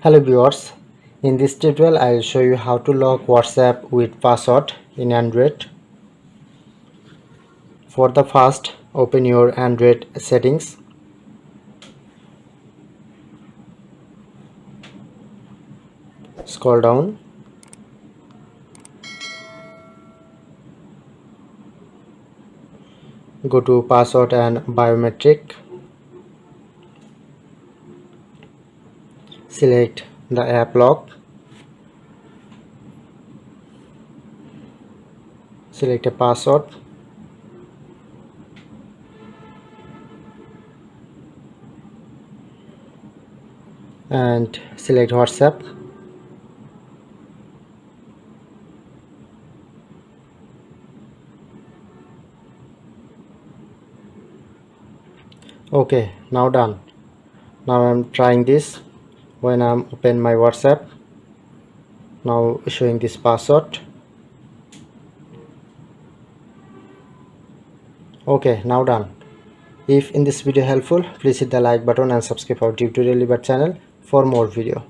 Hello viewers, in this tutorial I will show you how to lock WhatsApp with password in Android. For the first, open your Android settings. Scroll down. Go to password and biometric. Select the app lock. Select a password. And select WhatsApp. Okay, now done. Now I'm trying this when I'm open my WhatsApp. Now showing this password. Okay, now done. If in this video helpful, please hit the like button and subscribe our tutorial channel for more video.